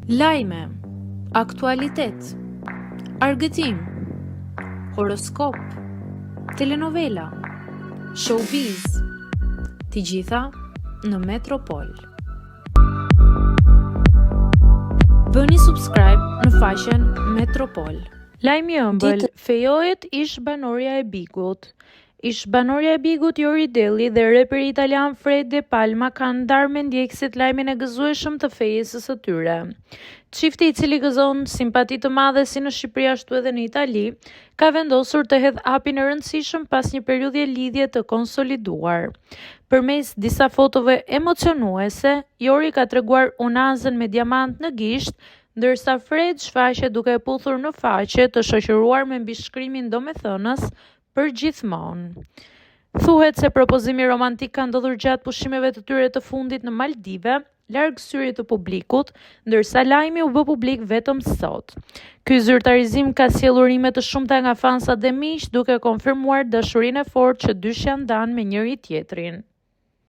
Lajme, aktualitet, argëtim, horoskop, telenovela, showbiz, të gjitha në Metropol. Bëni subscribe në faqen Metropol. Lajmi ëmbël, fejohet ish banorja e Bigut. Ish banorja e Bigut Jori Delli dhe reperi italian Fred De Palma kanë ndarë me ndjekësit lajmin e gëzueshëm të fejesës së tyre. Çifti i cili gëzon simpati të madhe si në Shqipëri ashtu edhe në Itali, ka vendosur të hedhë hapin e rëndësishëm pas një periudhje lidhje të konsoliduar. Përmes disa fotove emocionuese, Jori ka treguar unazën me diamant në gisht, ndërsa Fred shfaqet duke e puthur në faqe të shoqëruar me mbishkrimin domethënës për gjithmonë. Thuhet se propozimi romantik ka ndodhur gjatë pushimeve të tyre të fundit në Maldive, larg syrit të publikut, ndërsa lajmi u bë publik vetëm sot. Ky zyrtarizim ka sjellur urime të shumta nga fansat dhe miq, duke konfirmuar dashurinë e fortë që dysh janë ndanë me njëri tjetrin.